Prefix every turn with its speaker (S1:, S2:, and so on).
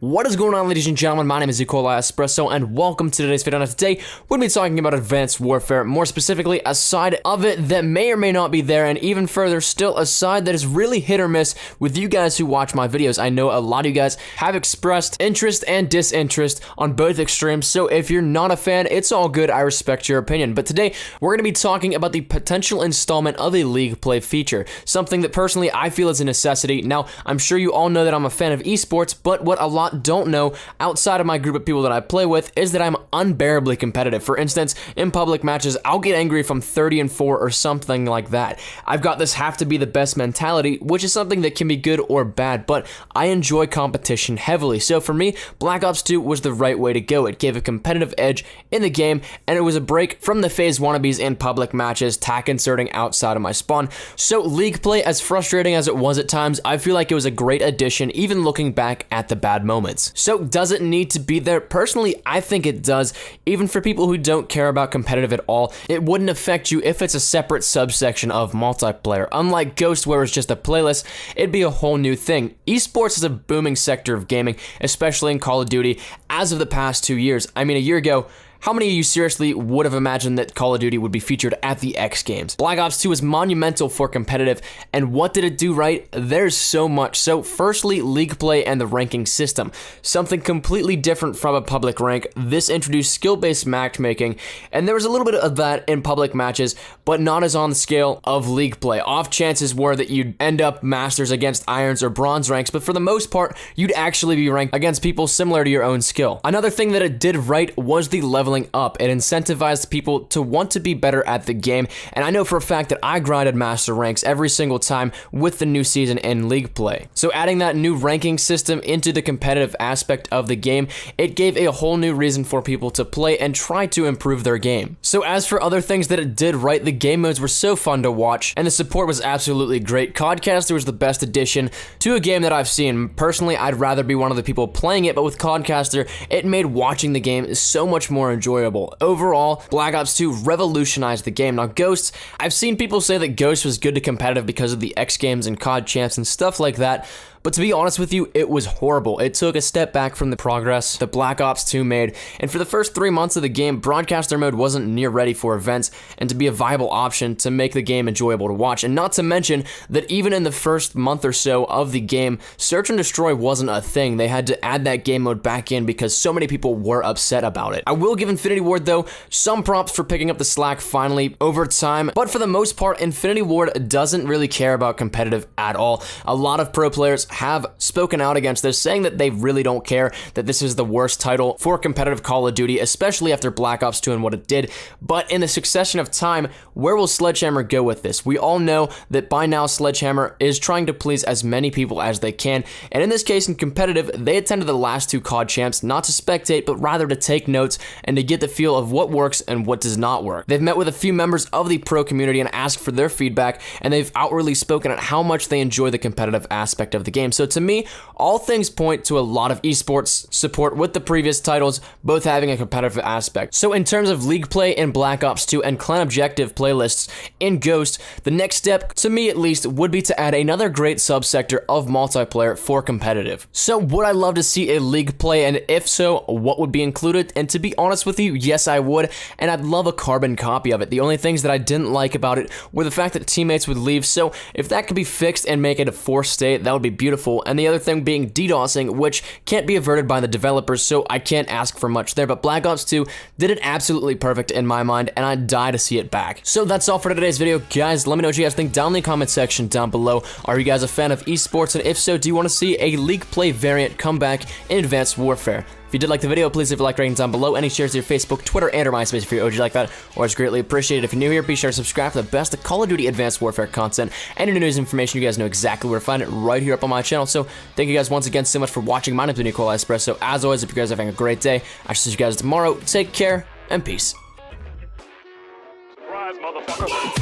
S1: What is going on, ladies and gentlemen? My name is Espresso, and welcome to today's video. Now today, we're going to be talking about Advanced Warfare, more specifically a side of it that may or may not be there, and even further still, a side that is really hit or miss with you guys who watch my videos. I know a lot of you guys have expressed interest and disinterest on both extremes, so if you're not a fan, it's all good. I respect your opinion. But today, we're going to be talking about the potential installment of a League Play feature, something that personally I feel is a necessity. Now, I'm sure you all know that I'm a fan of esports, but what a lot don't know outside of my group of people that I play with is that I'm unbearably competitive. For instance, in public matches, I'll get angry if I'm 30-4 or something like that. I've got this have to be the best mentality, which is something that can be good or bad, but I enjoy competition heavily. So for me, Black Ops 2 was the right way to go. It gave a competitive edge in the game, and it was a break from the phase wannabes in public matches, tack inserting outside of my spawn. So League Play, as frustrating as it was at times, I feel like it was a great addition, even looking back at the bad moments. So does it need to be there? Personally, I think it does. Even for people who don't care about competitive at all, it wouldn't affect you if it's a separate subsection of multiplayer. Unlike Ghost, where it's just a playlist, it'd be a whole new thing. Esports is a booming sector of gaming, especially in Call of Duty, as of the past 2 years. I mean, a year ago, how many of you seriously would have imagined that Call of Duty would be featured at the X Games? Black Ops 2 is monumental for competitive, and what did it do right? There's so much. So firstly, League Play and the ranking system. Something completely different from a public rank. This introduced skill-based matchmaking, and there was a little bit of that in public matches, but not as on the scale of League Play. Off chances were that you'd end up Masters against Irons or Bronze ranks, but for the most part, you'd actually be ranked against people similar to your own skill. Another thing that it did right was the level up. It incentivized people to want to be better at the game, and I know for a fact that I grinded master ranks every single time with the new season in League Play. So adding that new ranking system into the competitive aspect of the game, it gave a whole new reason for people to play and try to improve their game. So as for other things that it did right, the game modes were so fun to watch, and the support was absolutely great. Codcaster was the best addition to a game that I've seen. Personally, I'd rather be one of the people playing it, but with Codcaster, it made watching the game so much more enjoyable. Overall, Black Ops 2 revolutionized the game. Now, Ghosts, I've seen people say that Ghost was good to competitive because of the X Games and COD champs and stuff like that, but to be honest with you, it was horrible. It took a step back from the progress that Black Ops 2 made, and for the first 3 months of the game, Broadcaster mode wasn't near ready for events and to be a viable option to make the game enjoyable to watch. And not to mention that even in the first month or so of the game, Search and Destroy wasn't a thing. They had to add that game mode back in because so many people were upset about it. I will give Infinity Ward, though, some props for picking up the slack finally over time, but for the most part, Infinity Ward doesn't really care about competitive at all. A lot of pro players have spoken out against this, saying that they really don't care, that this is the worst title for competitive Call of Duty, especially after Black Ops 2 and what it did. But in the succession of time, where will Sledgehammer go with this? We all know that by now Sledgehammer is trying to please as many people as they can, and in this case in competitive, they attended the last 2 COD champs not to spectate, but rather to take notes and to get the feel of what works and what does not work. They've met with a few members of the pro community and asked for their feedback, and they've outwardly spoken at how much they enjoy the competitive aspect of the game. So to me, all things point to a lot of esports support with the previous titles, both having a competitive aspect. So in terms of League Play in Black Ops 2 and clan objective playlists in Ghost, the next step, to me at least, would be to add another great subsector of multiplayer for competitive. So would I love to see a League Play, and if so, what would be included? And to be honest with you, yes I would, and I'd love a carbon copy of it. The only things that I didn't like about it were the fact that teammates would leave, so if that could be fixed and make it a forced state, that would be beautiful. And the other thing being DDoSing, which can't be averted by the developers, so I can't ask for much there, but Black Ops 2 did it absolutely perfect in my mind, and I'd die to see it back. So that's all for today's video, guys. Let me know what you guys think down in the comment section down below. Are you guys a fan of esports, and if so, do you want to see a League Play variant come back in Advanced Warfare? If you did like the video, please leave a like rating down below. Any shares to your Facebook, Twitter, and or MySpace if you're OG like that, or it's greatly appreciated. If you're new here, be sure to subscribe for the best of Call of Duty Advanced Warfare content and any news information. You guys know exactly where to find it right here up on my channel. So thank you guys once again so much for watching. My name's Espresso. As always, if you guys are having a great day, I shall see you guys tomorrow. Take care and peace.
S2: Surprise, motherfucker.